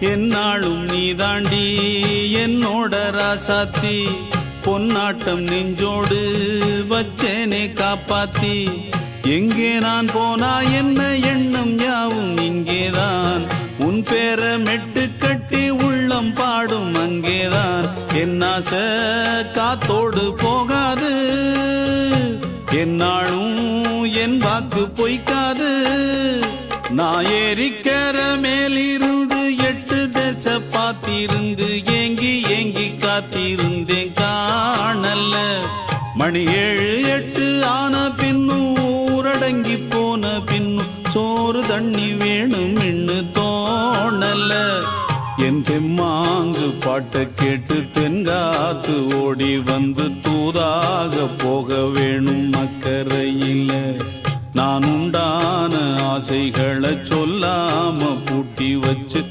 என்னாலும் நீதாண்டி என்னோட ராசாத்தி பொன்னாட்டம் நெஞ்சோடு வச்சேனே காப்பாத்தி எங்கே நான் போனா என்ன எண்ணம் யாவும் இங்கேதான் உன் பேர மெட்டு கட்டி உள்ளம் பாடும் அங்கேதான் என் ஆசை காத்தோடு போகாது என்னாலும் என் வாக்கு பொய்க்காது நான் ஏறிக்கர மேலிருந்து 8 தேச பார்த்திருந்து ஏங்கி ஏங்கி காத்திருந்தேன் காணல்ல மணி 7 8 ஆன பின்னும் ஊரடங்கி போன பின்னும் சோறு தண்ணி வேணும் இன்னு தோணல என் தெம்மாங்கு பாட்டை கேட்டு தென்காத்து ஓடி வந்து தூதாக போக வேணும் அக்கறையில நான் உண்டான ஆசைகளை சொல்லாம பூட்டி வச்சு